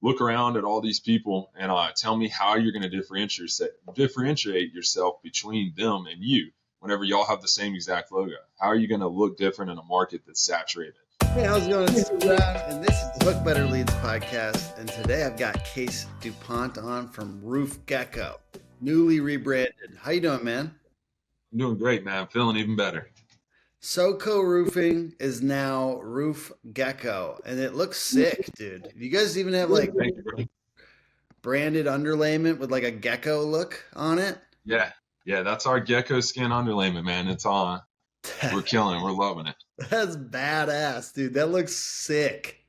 look around at all these people and tell me how you're going to differentiate yourself between them and you whenever y'all have the same exact logo. How are you going to look different in a market that's saturated? Hey, how's it going? It's Brown, and this is the Book Better Leads podcast. And today I've got Kase Dupont on from Roof Gecko, newly rebranded. How you doing, man? I'm doing great, man. I'm feeling even better. SoCo Roofing is now Roof Gecko, and it looks sick, dude. You guys even have like Thank you, bro. branded underlayment with like a gecko look on it? Yeah, that's our gecko skin underlayment, man. It's on. We're killing it. We're loving it. That's badass, dude. That looks sick.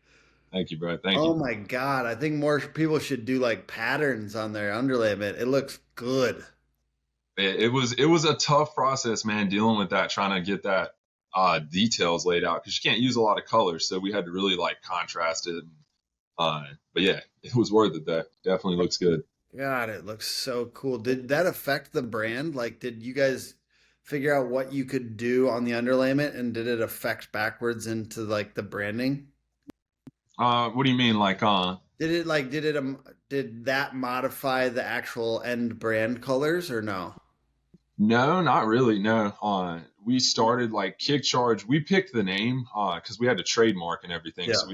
Thank you, bro. Thank you. Oh my God. I think more people should do like patterns on their underlayment. It looks good. It was a tough process, man, dealing with that, trying to get that details laid out because you can't use a lot of colors, so we had to really like contrast it. But yeah, it was worth it. That definitely looks good. God, it looks so cool. Did that affect the brand? Like, did you guys figure out what you could do on the underlayment, and did it affect backwards into like the branding? What do you mean, like Did that modify the actual end brand colors or no? No, not really. No. We started like Kick Charge. We picked the name because we had to trademark and everything. Yeah. So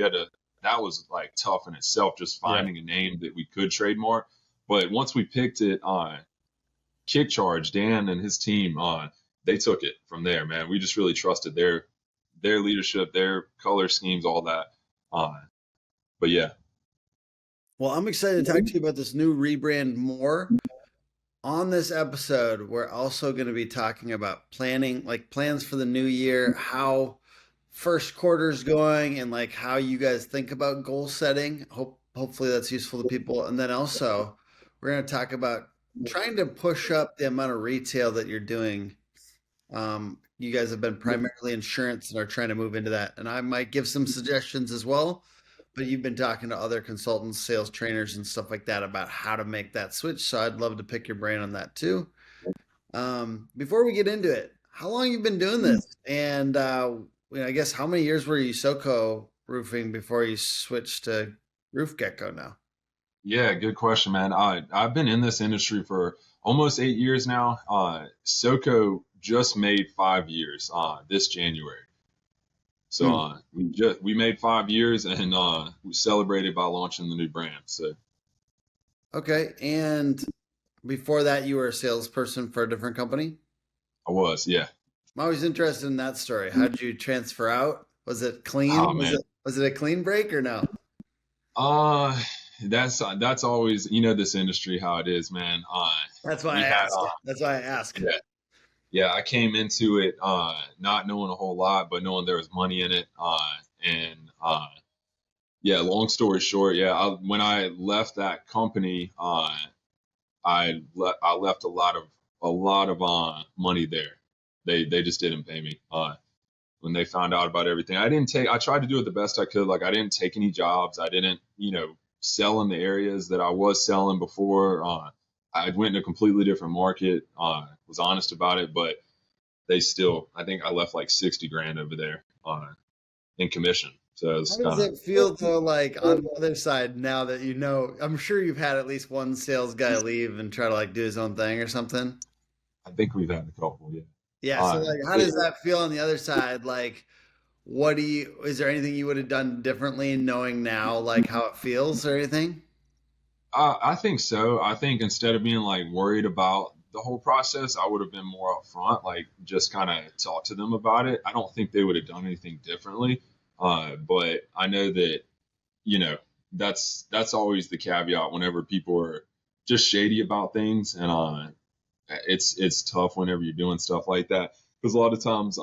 that was like tough in itself, just finding a name that we could trademark. But once we picked it, Kick Charge, Dan and his team, they took it from there, man. We just really trusted their leadership, their color schemes, all that. But yeah. Well, I'm excited to talk to you about this new rebrand more. On this episode, we're also going to be talking about planning, like plans for the new year, how first quarter's going, and like how you guys think about goal setting. Hopefully that's useful to people. And then also, we're going to talk about trying to push up the amount of retail that you're doing. You guys have been primarily insurance and are trying to move into that. And I might give some suggestions as well. But you've been talking to other consultants, sales trainers, and stuff like that about how to make that switch. So I'd love to pick your brain on that too. Before we get into it, how long you been doing this? And I guess how many years were you SoCo roofing before you switched to Roof Gecko now? Yeah, good question, man. I've been in this industry for almost 8 years now. SoCo just made 5 years this January. So we made 5 years, and we celebrated by launching the new brand. So okay, and before that, you were a salesperson for a different company? I was, yeah. I'm always interested in that story. How did you transfer out? Was it clean? Oh, man. Was it a clean break or no? That's always, this industry how it is, man. That's why I asked. That's why I asked. Yeah, I came into it not knowing a whole lot, but knowing there was money in it. Yeah, long story short, when I left that company, I left a lot of money there. They just didn't pay me when they found out about everything. I tried to do it the best I could. Like, I didn't take any jobs. I didn't, sell in the areas that I was selling before. I went in a completely different market, was honest about it, but I think I left like 60 grand over there in commission. So how does it feel though, like on the other side, now that I'm sure you've had at least one sales guy leave and try to like do his own thing or something? I think we've had a couple, yeah. Yeah, so like how does that feel on the other side? Like, is there anything you would have done differently knowing now like how it feels or anything? I think so. I think instead of being like worried about the whole process, I would have been more upfront, like just kind of talk to them about it. I don't think they would have done anything differently. But I know that, that's always the caveat whenever people are just shady about things. And it's tough whenever you're doing stuff like that, because a lot of times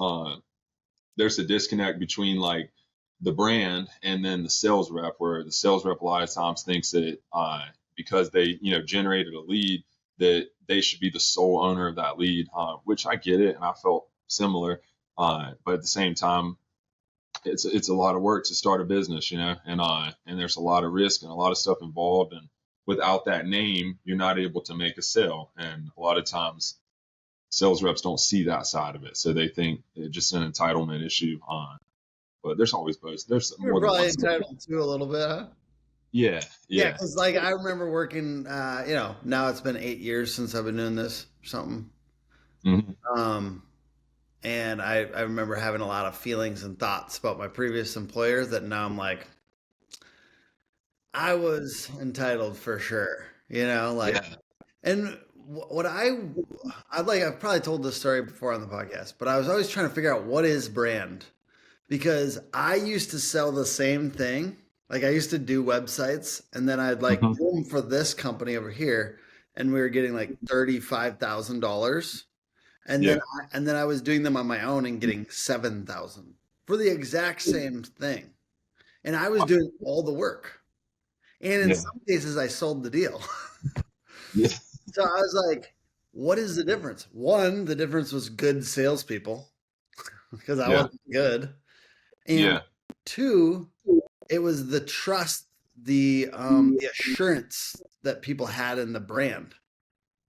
there's a disconnect between like the brand and then the sales rep, where the sales rep a lot of times thinks that because they, generated a lead, that they should be the sole owner of that lead, which I get it. And I felt similar. But at the same time, it's a lot of work to start a business, and there's a lot of risk and a lot of stuff involved. And without that name, you're not able to make a sale. And a lot of times sales reps don't see that side of it. So they think it's just an entitlement issue. But there's always both. There's You're more than probably one. entitled to a little bit, huh? Yeah. Yeah, Yeah. because like I remember working, now it's been 8 years since I've been doing this or something. Hmm. Um, and I remember having a lot of feelings and thoughts about my previous employer that now I'm like, I was entitled for sure, like, Yeah. and what I've probably told this story before on the podcast, but I was always trying to figure out what is brand because I used to sell the same thing. Like I used to do websites and then I'd like Hmm. do them for this company over here and we were getting like $35,000 and then Yeah. I was doing them on my own and getting 7,000 for the exact same thing. And I was doing all the work. And in Yeah. some cases I sold the deal. Yeah. So I was like, what is the difference? One, the difference was good salespeople because I Yeah. wasn't good. And Yeah. two, it was the trust, the assurance that people had in the brand,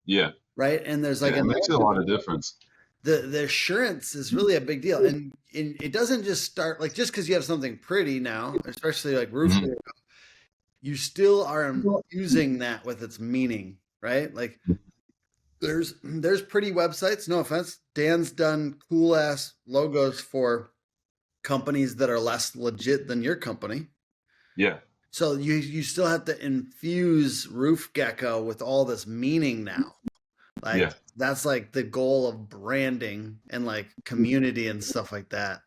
Yeah. right? And there's like Yeah. It an makes a lot of difference. the assurance is really a big deal, and it doesn't just start like just because you have something pretty now, especially like roofing, Hmm. you still are infusing that with its meaning, right? Like there's pretty websites. No offense, Dan's done cool ass logos for companies that are less legit than your company. Yeah. So you still have to infuse Roof Gecko with all this meaning now. Like Yeah. that's like the goal of branding and like community and stuff like that.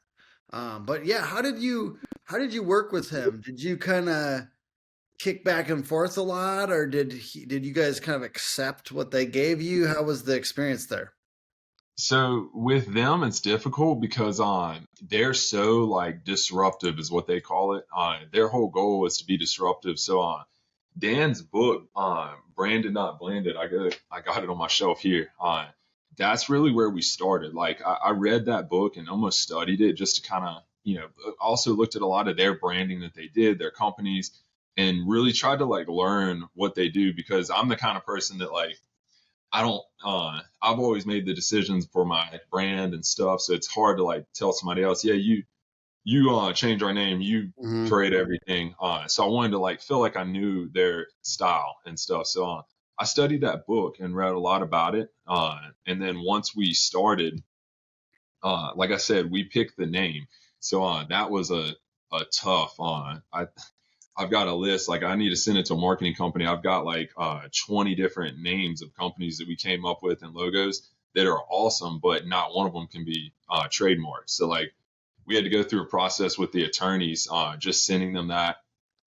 But yeah, how did you work with him? Did you kind of kick back and forth a lot, or did you guys kind of accept what they gave you? How was the experience there? So with them, it's difficult because they're so like disruptive is what they call it. Their whole goal is to be disruptive. So Dan's book, Branded Not Blended, I got it on my shelf here. That's really where we started. Like I read that book and almost studied it just to kind of, also looked at a lot of their branding that they did, their companies, and really tried to like learn what they do because I'm the kind of person that like I don't I've always made the decisions for my brand and stuff, so it's hard to like tell somebody else, yeah, you change our name, you Hmm. create everything. So I wanted to like feel like I knew their style and stuff. So I studied that book and read a lot about it. And then once we started, like I said, we picked the name. So that was a tough I've got a list. Like I need to send it to a marketing company. I've got like 20 different names of companies that we came up with and logos that are awesome, but not one of them can be trademarked. So like we had to go through a process with the attorneys, just sending them that,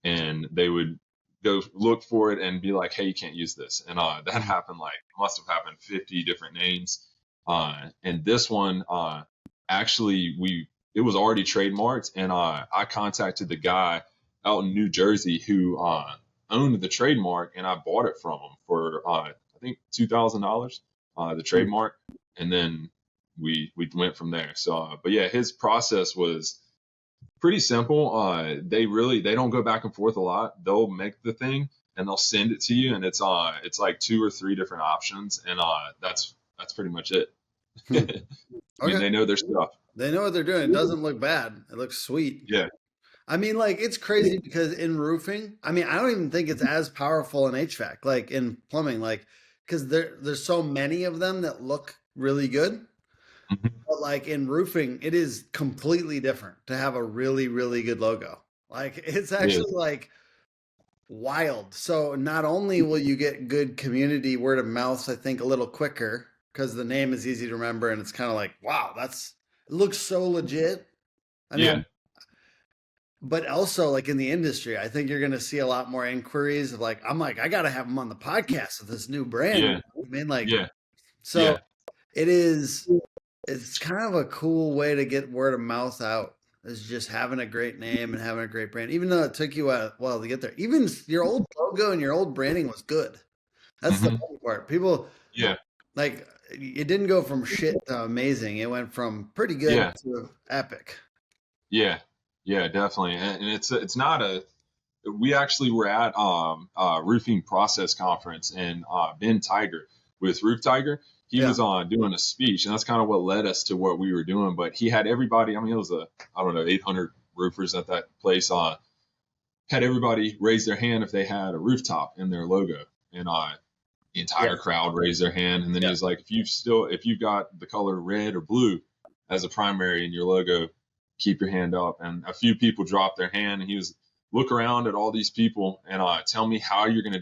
and they would go look for it and be like, "Hey, you can't use this." And that happened like must have happened 50 different names. And this one, actually, we it was already trademarked, and I contacted the guy out in New Jersey who owned the trademark, and I bought it from him for I think $2,000, the trademark, and then we went from there. So, but yeah, his process was pretty simple. They don't go back and forth a lot. They'll make the thing and they'll send it to you, and it's like two or three different options, and that's pretty much it. I mean, Okay, they know their stuff. they know what they're doing. It doesn't look bad. It looks sweet. Yeah. I mean, like it's crazy because in roofing, I mean, I don't even think it's as powerful in HVAC, like in plumbing, like because there's so many of them that look really good. Mhm. But like in roofing, it is completely different to have a really, really good logo. Like it's It is. actually like wild. So not only will you get good community word of mouth, I think a little quicker because the name is easy to remember and it's kind of like, wow, it looks so legit. I Yeah. mean, but also like in the industry, I think you're going to see a lot more inquiries of like, I'm like, I got to have them on the podcast with this new brand. Yeah. I mean, like, Yeah. so Yeah. it is, it's kind of a cool way to get word of mouth out is just having a great name and having a great brand, even though it took you a while to get there. Even your old logo and your old branding was good. That's the Hmm. fun part. People Yeah. like it didn't go from shit to amazing. It went from pretty good Yeah. to epic. Yeah. Yeah. Definitely. And it's not a. We actually were at roofing process conference, and Ben Tiger with Roof Tiger, he Yeah. was on doing a speech, and that's kind of what led us to what we were doing. But he had everybody. I mean, it was I don't know, 800 roofers at that place. had everybody raise their hand if they had a rooftop in their logo, and the entire crowd raised their hand. And then he was like, if you've got the color red or blue as a primary in your logo, keep your hand up. And a few people dropped their hand, and he was look around at all these people and tell me how you're going to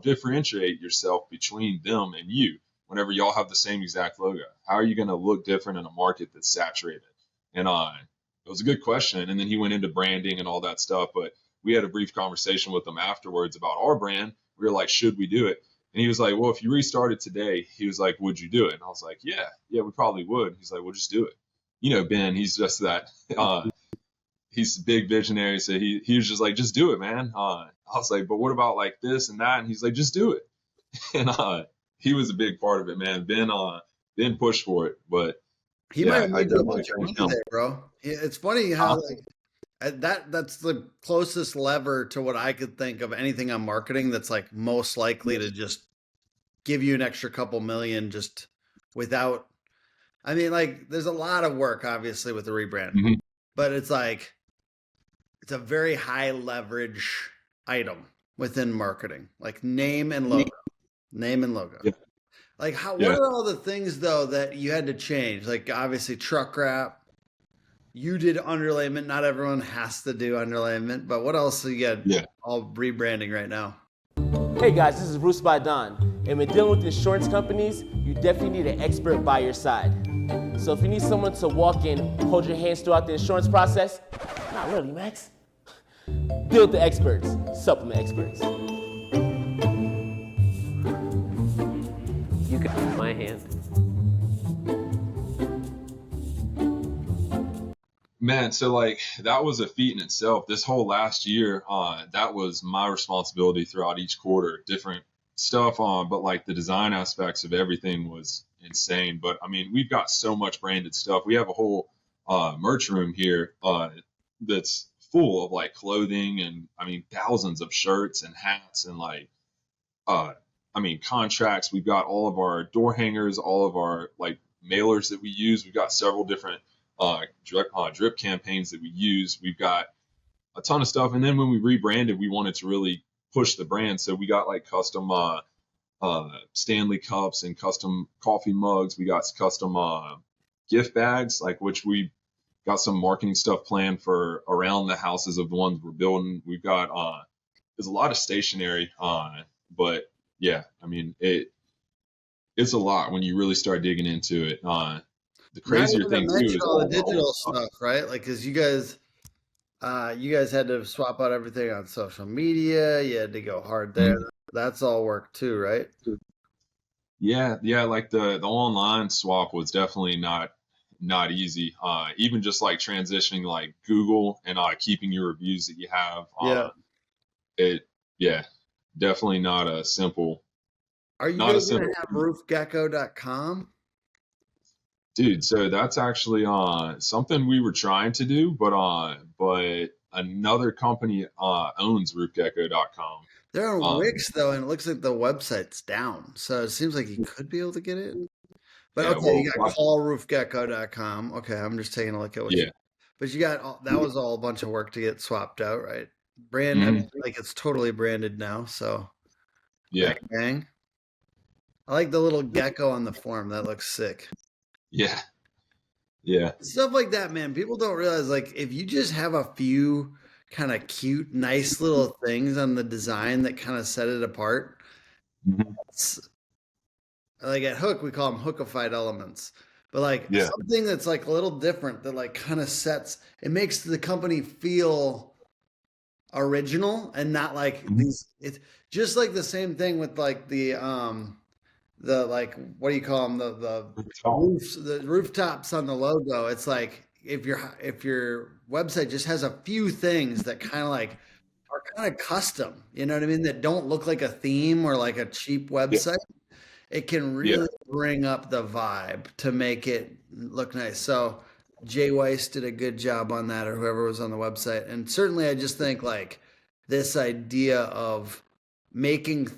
differentiate yourself between them and you whenever y'all have the same exact logo. How are you going to look different in a market that's saturated? And it was a good question. And then he went into branding and all that stuff. But we had a brief conversation with him afterwards about our brand. We were like, should we do it? And he was like, well, if you restarted today, he was like, would you do it? And I was like, yeah, we probably would. He's like, well, just do it. You know, Ben, he's just that, he's a big visionary. So he was just like, just do it, man. I was like, but what about like this and that? And he's like, just do it. And he was a big part of it, man. Ben pushed for it, but he might have made a bunch of money there, bro. It's funny how like, that's the closest lever to what I could think of anything on marketing that's like most likely to just give you an extra couple million just without, I mean, like there's a lot of work obviously with the rebrand, but it's like, it's a very high leverage item within marketing, like name and logo. Yeah. Like what are all the things though that you had to change? Like obviously truck wrap, you did underlayment. Not everyone has to do underlayment, but what else you got all rebranding right now? Hey guys, this is Bruce by Don. And when dealing with insurance companies, you definitely need an expert by your side. So if you need someone to walk in, hold your hands throughout the insurance process, not really, Max. Deal with the experts, supplement experts. You can hold my hand. Man, so like that was a feat in itself. This whole last year, that was my responsibility throughout each quarter, different stuff but like the design aspects of everything was insane. But I mean, we've got so much branded stuff. We have a whole merch room here that's full of like clothing and I mean thousands of shirts and hats and like I mean contracts. We've got all of our door hangers, all of our like mailers that we use. We've got several different drip campaigns that we use. We've got a ton of stuff. And then when we rebranded, we wanted to really push the brand. So we got like custom Stanley cups and custom coffee mugs. We got custom gift bags, like which we got some marketing stuff planned for around the houses of the ones we're building. We've got there's a lot of stationery but yeah, I mean it's a lot when you really start digging into it. The crazier thing too is all the digital stuff, right? Like, cause you guys had to swap out everything on social media. You had to go hard there. That's all work too, right? Yeah. Like the online swap was definitely not easy. Even just like transitioning like Google and keeping your reviews that you have. Definitely not a simple. Are you guys gonna have hvac.com? Dude, so that's actually something we were trying to do, but another company owns roofgecko.com. They're on Wix though, and it looks like the website's down. So it seems like you could be able to get it. But okay, you got callroofgecko.com. Okay, I'm just taking a look at what you. But you got that was all a bunch of work to get swapped out, right? Brand like it's totally branded now. So bang. I like the little gecko on the form. That looks sick. Yeah. Stuff like that, man. People don't realize, like, if you just have a few kind of cute, nice little things on the design that kind of set it apart. Like at Hook, we call them hookified elements. But like something that's like a little different that like kind of it makes the company feel original and not like these. It's just like the same thing with like the like what do you call them the roofs, the rooftops on the logo. It's like if your website just has a few things that kind of like are kind of custom, you know what I mean, that don't look like a theme or like a cheap website, it can really bring up the vibe to make it look nice. So Jay Weiss did a good job on that, or whoever was on the website. And certainly I just think like this idea of making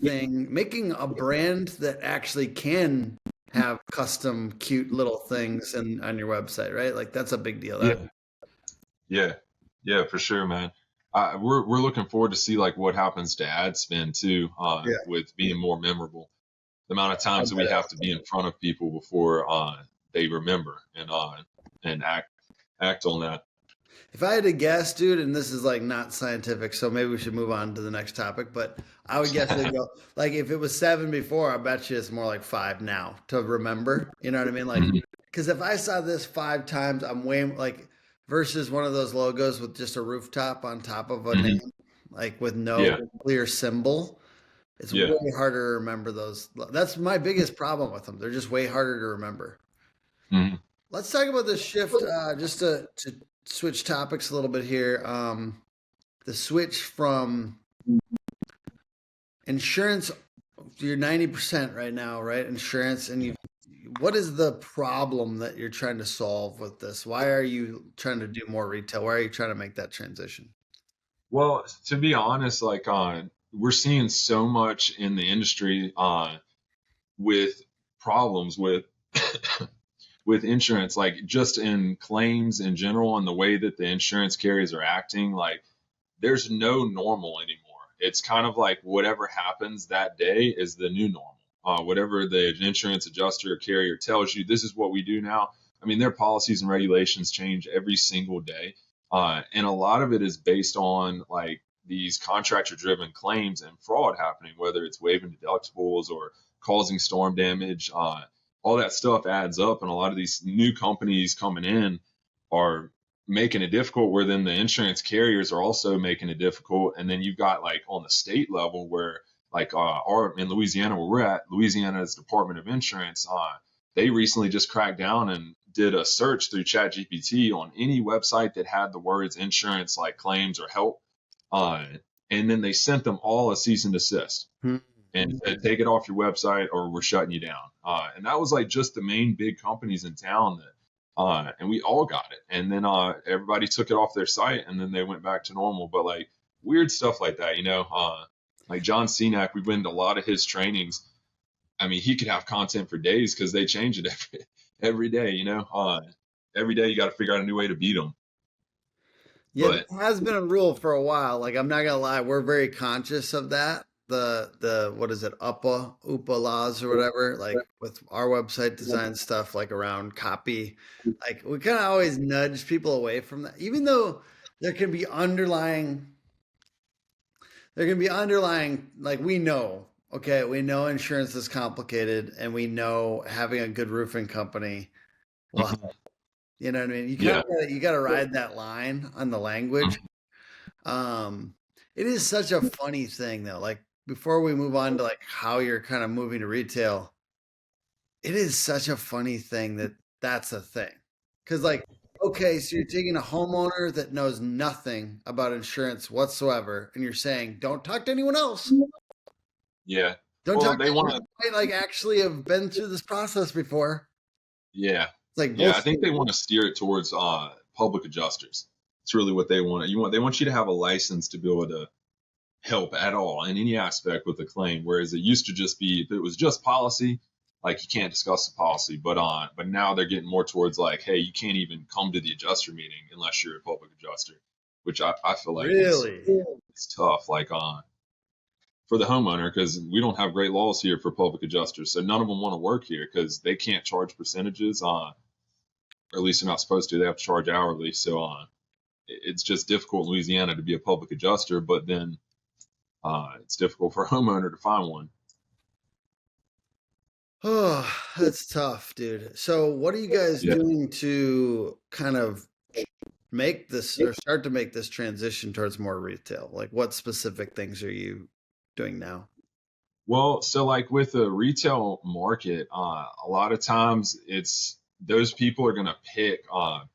a brand that actually can have custom cute little things on your website, right? Like that's a big deal. Yeah, for sure, man. we're looking forward to see like what happens to ad spend too, Yeah. with being more memorable. The amount of I times that we bet. have to be in front of people before they remember and act on that. If I had to guess, dude, and this is like not scientific, so maybe we should move on to the next topic, but I would guess they go like if it was 7 before, I bet you it's more like 5 now to remember. You know what I mean? Like, Mhm. because if I saw this 5 times, I'm way like versus one of those logos with just a rooftop on top of a Mhm. name, like with no Yeah, clear symbol. It's yeah. way harder to remember those. That's my biggest problem with them. They're just way harder to remember. Mhm. Let's talk about this shift, just to switch topics a little bit here. The switch from insurance, you're 90% right now, right? Insurance, and what is the problem that you're trying to solve with this? Why are you trying to do more retail? Why are you trying to make that transition? Well, to be honest, like we're seeing so much in the industry with problems with with insurance, like just in claims in general and the way that the insurance carriers are acting, like there's no normal anymore. It's kind of like whatever happens that day is the new normal. Whatever the insurance adjuster or carrier tells you, this is what we do now. I mean, their policies and regulations change every single day. And a lot of it is based on like these contractor driven claims and fraud happening, whether it's waiving deductibles or causing storm damage. All that stuff adds up. And a lot of these new companies coming in are making it difficult, where then the insurance carriers are also making it difficult. And then you've got like on the state level where like our in Louisiana where we're at, Louisiana's Department of Insurance, they recently just cracked down and did a search through ChatGPT on any website that had the words insurance like claims or help, uh, and then they sent them all a cease and desist Hmm. and said, take it off your website or we're shutting you down. And that was like just the main big companies in town that, and we all got it. And then everybody took it off their site and then they went back to normal. But like weird stuff like that, like John Cenac, we went to a lot of his trainings. I mean, he could have content for days because they change it every day, every day you got to figure out a new way to beat them. Yeah, But there has been a rule for a while. Like I'm not gonna lie, we're very conscious of that. The what is it, UPA laws or whatever. Like with our website design stuff, like around copy, like we kind of always nudge people away from that, even though there can be underlying. There can be underlying, like we know, okay, we know insurance is complicated, and we know having a good roofing company will mhm, help. You know what I mean? yeah, You gotta ride that line on the language. mhm, Um, it is such a funny thing though. Like before we move on to like how you're kind of moving to retail, it is such a funny thing that that's a thing. Cause like, okay, so you're taking a homeowner that knows nothing about insurance whatsoever, and you're saying, don't talk to anyone else. yeah. Don't Well, talk to they want anyone to. who might like actually have been through this process before. Yeah, It's like yeah. I bullshit. think they want to steer it towards public adjusters. It's really what they want. They want you to have a license to be able to help at all in any aspect with a claim. Whereas it used to just be if it was just policy, like you can't discuss the policy. But now they're getting more towards like, hey, you can't even come to the adjuster meeting unless you're a public adjuster, which I feel like Really? it's tough. Like for the homeowner, because we don't have great laws here for public adjusters, so none of them want to work here because they can't charge percentages on, or at least they're not supposed to. They have to charge hourly. So it's just difficult in Louisiana to be a public adjuster, but then it's difficult for a homeowner to find one. Oh, that's tough, dude. So, what are you guys Yeah. doing to kind of make this or start to make this transition towards more retail? Like, what specific things are you doing now? Well, so like with the retail market, a lot of times it's those people are going to pick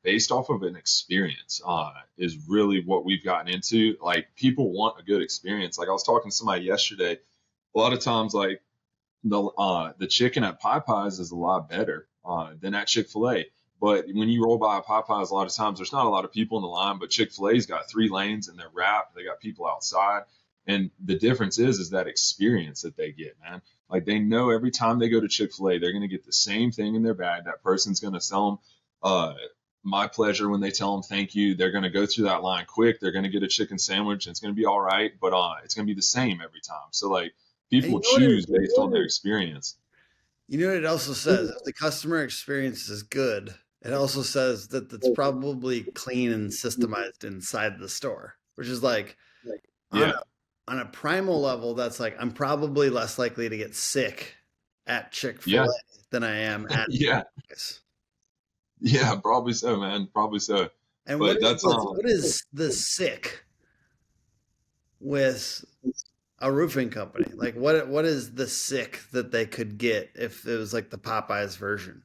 based off of an experience, is really what we've gotten into. Like people want a good experience. Like I was talking to somebody yesterday. A lot of times, like the chicken at Popeyes is a lot better than at Chick-fil-A. But when you roll by a Popeyes, a lot of times there's not a lot of people in the line. But Chick-fil-A's got 3 lanes and they're wrapped. They got people outside, and the difference is that experience that they get, man. Like they know every time they go to Chick-fil-A, they're going to get the same thing in their bag. That person's going to sell them my pleasure when they tell them thank you. They're going to go through that line quick. They're going to get a chicken sandwich and it's going to be all right, but it's going to be the same every time. So like people choose based on their experience. You know what it also says? If the customer experience is good, it also says that it's probably clean and systemized inside the store, which is like Yeah. on a primal level, that's like I'm probably less likely to get sick at Chick-fil-A than I am at Yeah, probably so, man. Probably so. And but what is the sick with a roofing company? Like what is the sick that they could get if it was like the Popeyes version?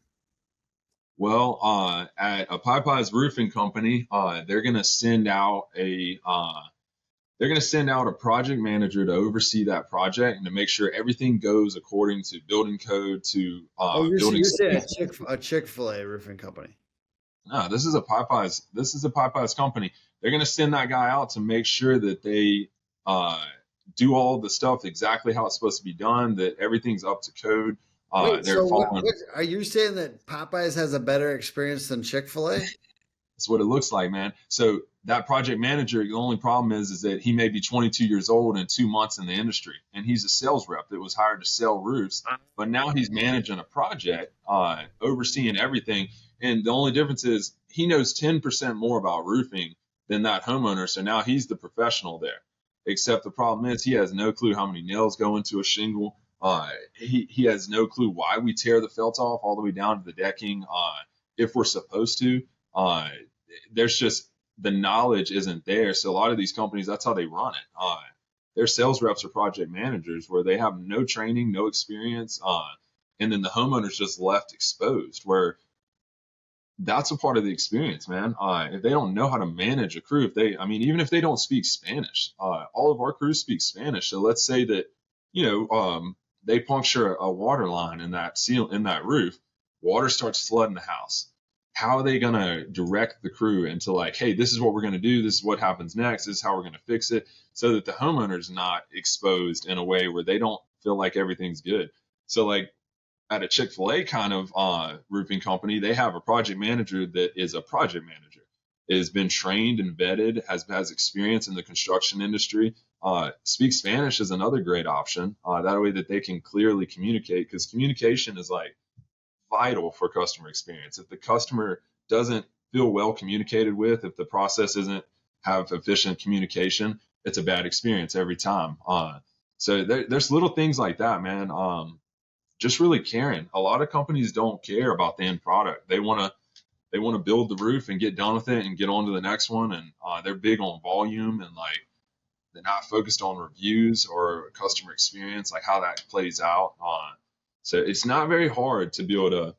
Well, at a Popeyes roofing company, they're gonna send out a project manager to oversee that project and to make sure everything goes according to building code to building. You're saying a Chick-fil-A roofing company. No, this is a Popeyes company. They're gonna send that guy out to make sure that they do all the stuff exactly how it's supposed to be done, that everything's up to code. They're following. Are you saying that Popeyes has a better experience than Chick-fil-A? That's what it looks like, man. So that project manager, the only problem is that he may be 22 years old and 2 months in the industry, and he's a sales rep that was hired to sell roofs. But now he's managing a project, overseeing everything. And the only difference is he knows 10% more about roofing than that homeowner. So now he's the professional there. Except the problem is he has no clue how many nails go into a shingle. He has no clue why we tear the felt off all the way down to the decking if we're supposed to. There's just the knowledge isn't there. So a lot of these companies, that's how they run it. Their sales reps are project managers where they have no training, no experience, and then the homeowner's just left exposed, where that's a part of the experience, man. If they don't know how to manage a crew, even if they don't speak Spanish, all of our crews speak Spanish. So let's say that, they puncture a water line in that roof, water starts flooding the house. How are they going to direct the crew into like, hey, this is what we're going to do. This is what happens next. This is how we're going to fix it, so that the homeowner's not exposed in a way where they don't feel like everything's good. So like at a Chick-fil-A kind of roofing company, they have a project manager that is a project manager, has been trained and vetted, has experience in the construction industry. Speak Spanish is another great option. That way that they can clearly communicate, because communication is like vital for customer experience. If the customer doesn't feel well communicated with, if the process doesn't have efficient communication, it's a bad experience every time. So there's little things like that, man. Just really caring. A lot of companies don't care about the end product. They want to build the roof and get done with it and get on to the next one. And they're big on volume, and like they're not focused on reviews or customer experience, like how that plays out. So it's not very hard to be able to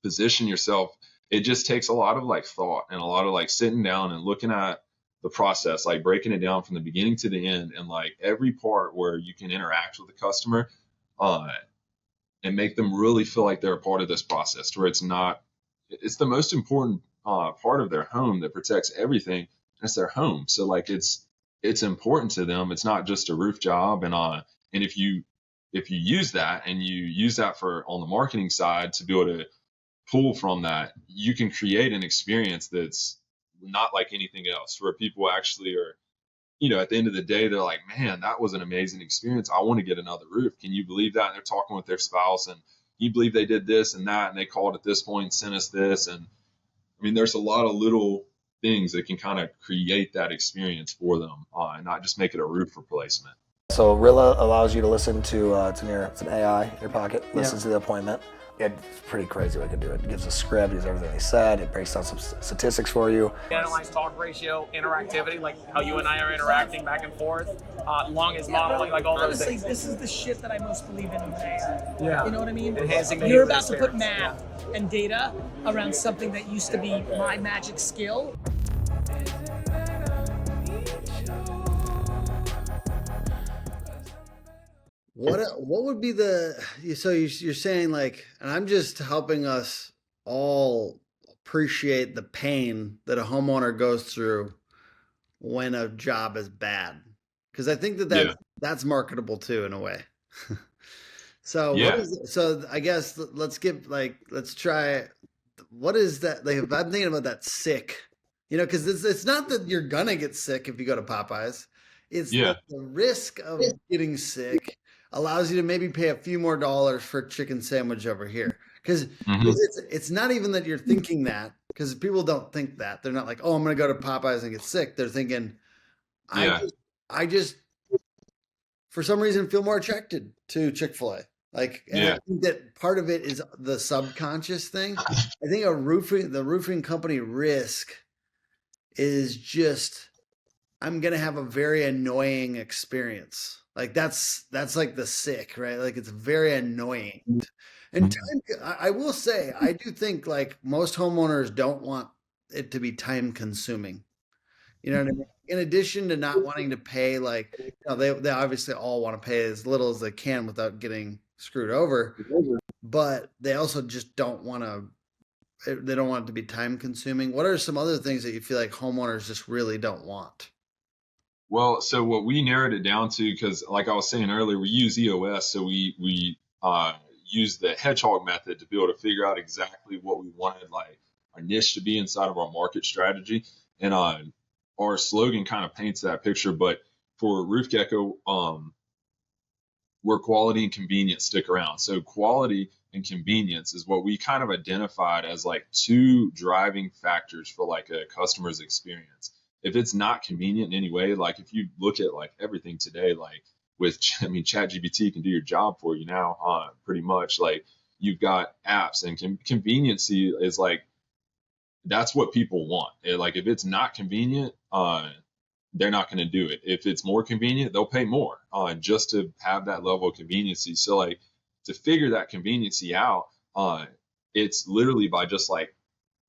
position yourself. It just takes a lot of like thought and a lot of like sitting down and looking at the process, like breaking it down from the beginning to the end, and like every part where you can interact with the customer and make them really feel like they're a part of this process, where it's the most important part of their home that protects everything. That's their home. So like it's important to them. It's not just a roof job. And if you use that and you use that for on the marketing side to be able to pull from that, you can create an experience that's not like anything else, where people actually are, at the end of the day, they're like, man, that was an amazing experience. I want to get another roof. Can you believe that? And they're talking with their spouse, and you believe they did this and that, and they called at this point and sent us this. And I mean, there's a lot of little things that can kind of create that experience for them, and not just make it a roof replacement. So Rilla allows you to listen to, it's an AI in your pocket, listens to the appointment. It's pretty crazy what it can do. It gives a script, gives everything they said, it breaks down some statistics for you. Analyze talk ratio, interactivity, like how you and I are interacting back and forth, longest modeling, like all those things. Honestly, this is the shit that I most believe in AI. Yeah. You know what I mean? Enhancing the You're user about to put experience. math and data around something that used to be my magic skill. What would be so you're saying like, and I'm just helping us all appreciate the pain that a homeowner goes through when a job is bad, because I think that's marketable too in a way. So so I guess let's try what is that? Like, if I'm thinking about that sick, because it's not that you're gonna get sick if you go to Popeyes. It's Yeah. that the risk of getting sick allows you to maybe pay a few more dollars for a chicken sandwich over here. Because Mhm. it's not even that you're thinking that, because people don't think that. They're not like, oh, I'm gonna go to Popeyes and get sick. They're thinking, Yeah. I just for some reason feel more attracted to Chick-fil-A. Like, and I Yeah. think that part of it is the subconscious thing. I think the roofing company risk is just, I'm gonna have a very annoying experience. Like that's like the sick, right? Like it's very annoying. And I will say, I do think like most homeowners don't want it to be time consuming. You know what I mean? In addition to not wanting to pay, like, they obviously all want to pay as little as they can without getting screwed over, but they also just don't want to, they don't want it to be time consuming. What are some other things that you feel like homeowners just really don't want? Well, so what we narrowed it down to, because like I was saying earlier, we use EOS, so we use the hedgehog method to be able to figure out exactly what we wanted, like our niche to be inside of our market strategy, and our slogan kind of paints that picture. But for Roof Gecko, where quality and convenience stick around. So quality and convenience is what we kind of identified as like two driving factors for like a customer's experience. If it's not convenient in any way, like if you look at like everything today, like with, I mean, ChatGPT can do your job for you now, pretty much. Like you've got apps, and conveniency is like, that's what people want. Like if it's not convenient, they're not going to do it. If it's more convenient, they'll pay more just to have that level of conveniency. So like to figure that conveniency out, it's literally by just like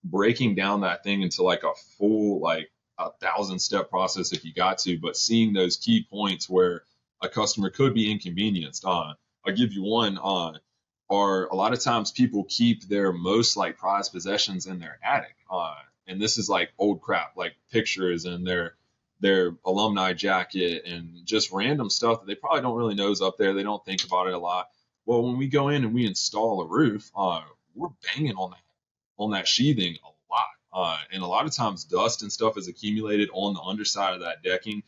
breaking down that thing into like a full, like 1,000-step process if you got to, but seeing those key points where a customer could be inconvenienced. I'll give you one. Are a lot of times people keep their most like prized possessions in their attic, and this is like old crap, like pictures and their alumni jacket and just random stuff that they probably don't really know is up there. They don't think about it a lot. Well, when we go in and we install a roof, we're banging on that sheathing a lot. And a lot of times dust and stuff is accumulated on the underside of that decking,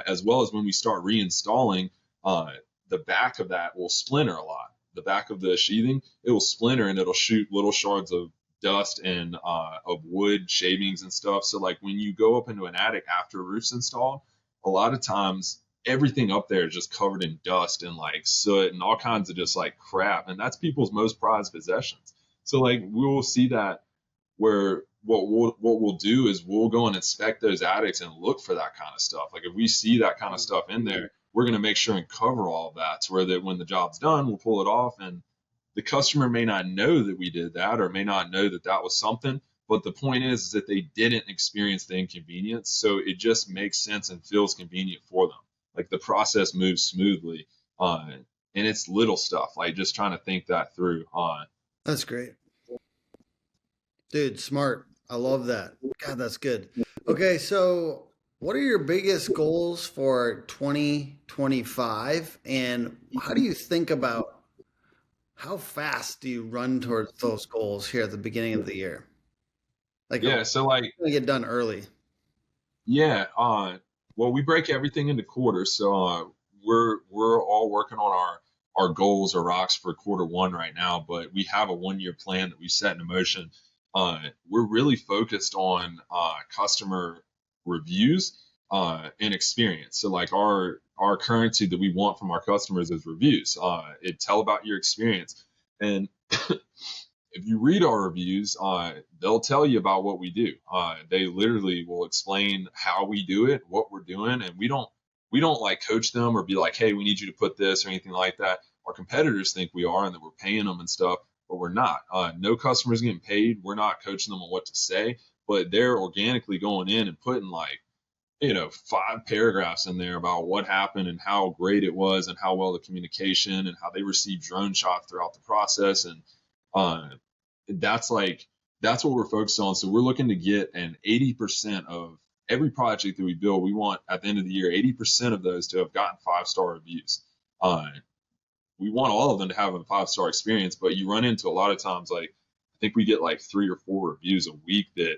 as well as when we start reinstalling, the back of that will splinter a lot. The back of the sheathing, it will splinter and it'll shoot little shards of dust and of wood shavings and stuff. So like when you go up into an attic after a roof's installed, a lot of times everything up there is just covered in dust and like soot and all kinds of just like crap. And that's people's most prized possessions. So like we will see that, where what we'll do is we'll go and inspect those attics and look for that kind of stuff. Like if we see that kind of stuff in there, we're going to make sure and cover all of that, to where that when the job's done, we'll pull it off, and the customer may not know that we did that, or may not know that that was something. But the point is that they didn't experience the inconvenience, so it just makes sense and feels convenient for them. Like the process moves smoothly, and it's little stuff, like just trying to think that through. That's great. Dude, smart. I love that. God, that's good. Okay, so what are your biggest goals for 2025? And how do you think about how fast do you run towards those goals here at the beginning of the year? Like, Yeah, so like get done early. Yeah, well, we break everything into quarters, so we're all working on our goals or rocks for quarter one right now, but we have a 1-year plan that we set in motion. We're really focused on customer reviews and experience. So like our currency that we want from our customers is reviews. Tell about your experience, and if you read our reviews, they'll tell you about what we do. They literally will explain how we do it, what we're doing, and we don't like coach them or be like, hey, we need you to put this or anything like that. Our competitors think we are and that we're paying them and stuff, but we're not. No customers getting paid. We're not coaching them on what to say, but they're organically going in and putting like, 5 paragraphs in there about what happened and how great it was and how well the communication and how they received drone shots throughout the process. And that's what we're focused on. So we're looking to get an 80% of every project that we build. We want at the end of the year, 80% of those to have gotten 5-star reviews. We want all of them to have a 5-star experience, but you run into a lot of times like I think we get like 3 or 4 reviews a week that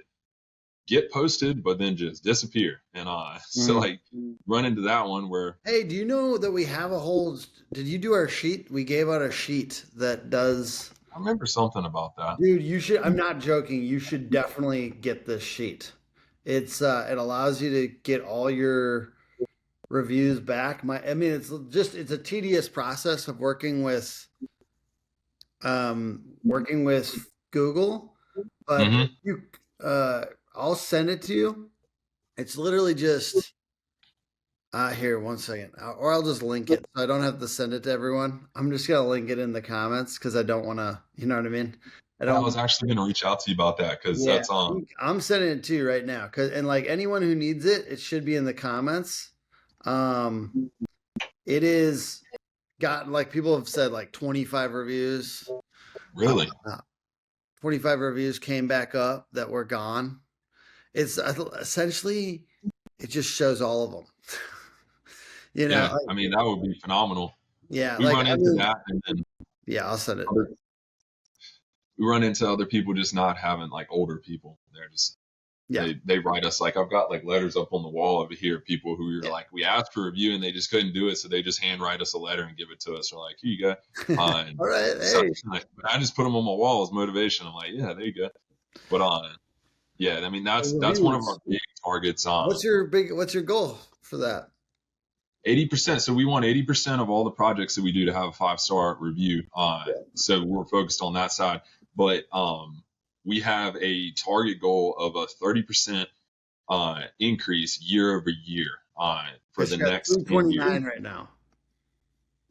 get posted, but then just disappear. And so like run into that one where, hey, do you know that we have a whole, did you do our sheet? We gave out a sheet that does. I remember something about that. Dude, you should, I'm not joking. You should definitely get this sheet. It's, it allows you to get all your reviews back. I mean, it's a tedious process of working with Google, but you, I'll send it to you. It's literally just, here, one second, or I'll just link it so I don't have to send it to everyone. I'm just gonna link it in the comments because I don't want to, you know what I mean? I was actually going to reach out to you about that because that's on. I'm sending it to you right now, and like anyone who needs it, it should be in the comments. It is got, like, people have said like 25 reviews. Really? 45 reviews came back up that were gone. It's essentially, it just shows all of them. You know, yeah, I mean, that would be phenomenal. Yeah, we run into that, and then I'll send it. We run into other people just not having, like, older people. They're just, they write us, like, I've got like letters up on the wall over here, people who are like, we asked for a review and they just couldn't do it, so they just handwrite us a letter and give it to us. We're like, here you go. All right, hey. But I just put them on my wall as motivation. I'm like, yeah, there you go. But yeah, I mean, that's one of our big targets. What's your goal for that? 80%. So we want 80% of all the projects that we do to have a 5-star review. So we're focused on that side. But we have a target goal of a 30% increase year over year for the next 329 right now.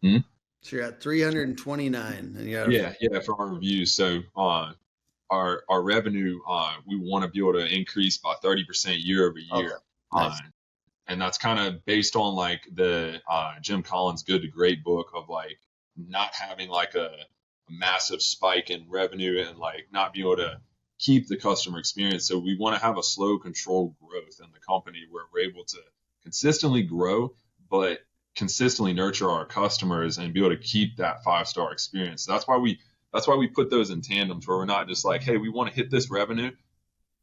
Hmm? So you're at 329. And you yeah, for our reviews. So our revenue, we want to be able to increase by 30% year over year. Okay. Nice. And that's kind of based on like the Jim Collins Good to Great book of like not having like a massive spike in revenue and like not being able to keep the customer experience. So we want to have a slow, controlled growth in the company where we're able to consistently grow, but consistently nurture our customers and be able to keep that 5-star experience. So that's why we put those in tandems, where we're not just like, hey, we want to hit this revenue,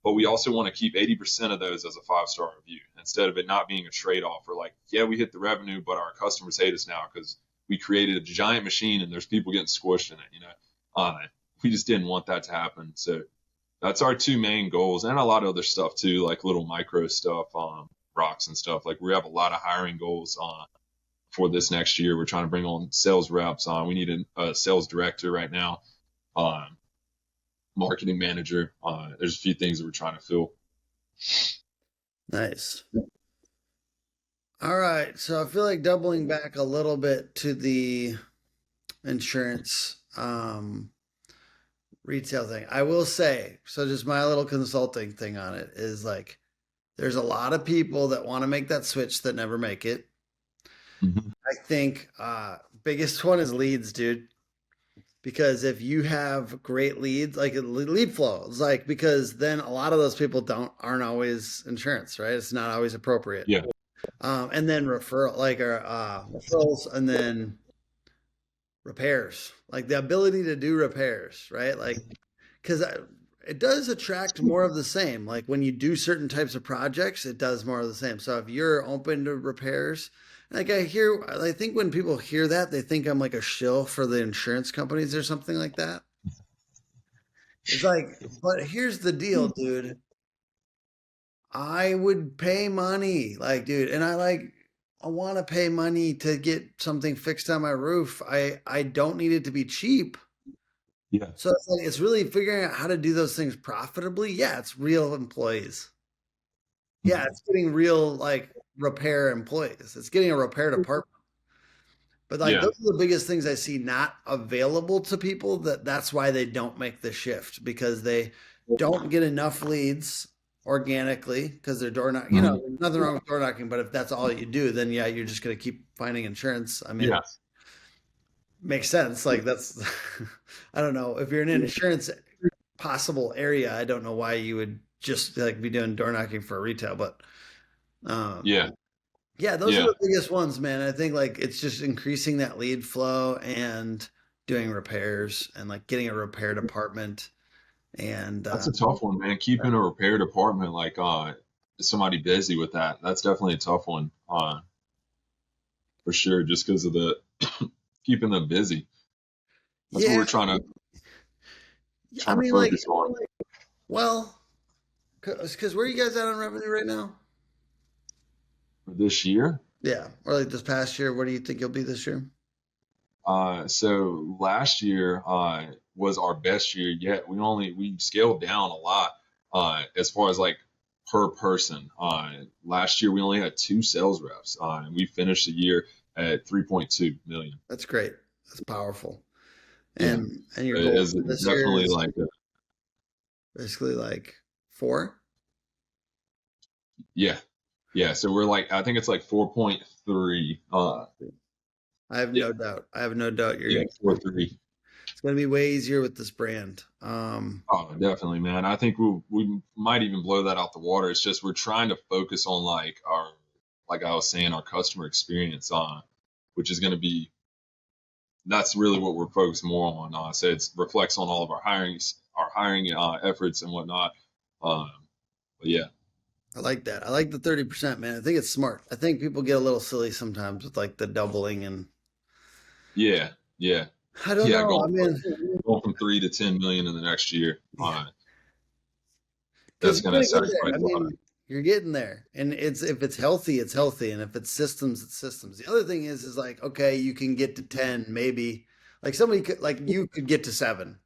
but we also want to keep 80% of those as a 5-star review, instead of it not being a trade-off. Or like, yeah, we hit the revenue, but our customers hate us now because we created a giant machine and there's people getting squished in it. You know, we just didn't want that to happen. So that's our 2 main goals, and a lot of other stuff too, like little micro stuff, rocks and stuff. Like we have a lot of hiring goals for this next year. We're trying to bring on sales reps. We need a sales director right now. Marketing manager. There's a few things that we're trying to fill. Nice. All right. So I feel like doubling back a little bit to the insurance retail thing. I will say, so just my little consulting thing on it is like, there's a lot of people that want to make that switch that never make it. Mm-hmm. I think biggest one is leads, dude. Because if you have great leads, like lead flow, it's like, because then a lot of those people aren't always insurance, right? It's not always appropriate. Yeah. And then referrals, and then repairs, like the ability to do repairs, right? Like, because it does attract more of the same. Like when you do certain types of projects, it does more of the same. So if you're open to repairs, like I think when people hear that, they think I'm like a shill for the insurance companies or something like that. It's like, but here's the deal, dude. I would pay money, like, dude, and I want to pay money to get something fixed on my roof. I don't need it to be cheap. Yeah. So it's really figuring out how to do those things profitably. Yeah, it's real employees. Yeah, it's getting real like repair employees. It's getting a repair department. But like those are the biggest things I see not available to people. That's why they don't make the shift, because they don't get enough leads organically because they're door knocking. You know, nothing wrong with door knocking, but if that's all you do, then yeah, you're just gonna keep finding insurance. I mean, makes sense. Like that's I don't know. If you're in an insurance possible area, I don't know why you would just like be doing door knocking for retail, but those are the biggest ones, man. I think like it's just increasing that lead flow and doing repairs and like getting a repair department. And That's a tough one, man. Keeping a repair department like somebody busy with that. That's definitely a tough one. For sure, just because of the keeping them busy. That's what yeah, we're trying I to mean, like, focus on. well, because where are you guys at on revenue right now? For this year. Yeah, or like this past year, what do you think you'll be this year? So last year was our best year yet. We scaled down a lot as far as like per person. Last year we only had 2 sales reps, and we finished the year at 3.2 million. That's great. That's powerful. Yeah, And your it goal is for this year definitely is like basically like 4. yeah. So we're like, I think it's like 4.3. I have Yeah, no doubt. I have no doubt you're yeah, 4.3. it's going to be way easier with this brand. Oh, definitely, man. I think we might even blow that out the water. It's just we're trying to focus on like like I was saying, our customer experience which is going to be, that's really what we're focused more on. So it reflects on all of our hiring efforts and whatnot. But yeah, I like that. I like the 30%, man. I think it's smart. I think people get a little silly sometimes with like the doubling and yeah, yeah, I don't yeah. know. I mean, Going from 3 to 10 million in the next year. because That's you're going to gonna get there. sacrifice I a lot. mean, you're getting there, and if it's healthy, it's healthy, and if it's systems, it's systems. The other thing is like okay, you can get to 10, maybe. Like somebody could, like you could get to 7.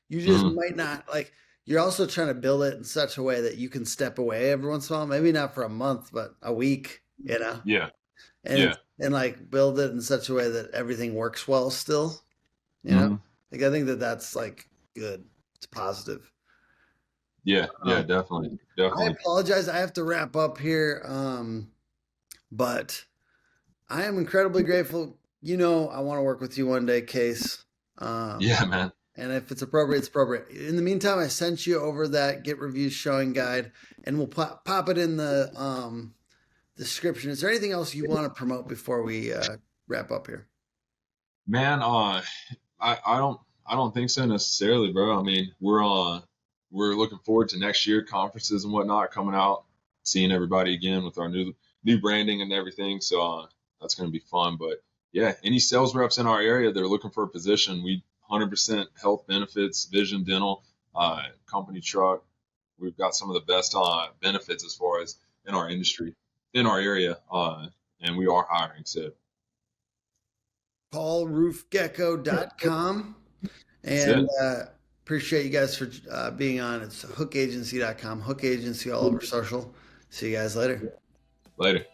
You just Mhm. might not like. You're also trying to build it in such a way that you can step away every once in a while. Maybe not for a month, but a week. You know, Yeah, and yeah, and like build it in such a way that everything works well still. You know, hmm like I think that that's like good. It's positive. yeah. Definitely, I definitely. apologize. I have to wrap up here. But I am incredibly grateful. You know, I want to work with you one day, Case. Um, Yeah, man. and if it's appropriate, it's appropriate. In the meantime, I sent you over that Get Reviews Showing Guide, and we'll pop it in the description. Is there anything else you want to promote before we wrap up here? Man, I don't think so necessarily, bro. I mean, we're looking forward to next year, conferences and whatnot coming out, seeing everybody again with our new branding and everything. So that's gonna be fun. But yeah, any sales reps in our area that are looking for a position, we 100% health benefits, vision, dental, company truck. We've got some of the best benefits as far as in our industry, in our area, and we are hiring. So PaulRoofGecko.com. that's And it. appreciate you guys for being on. It's hookagency.com, Hook Agency all over social. See you guys later. Later.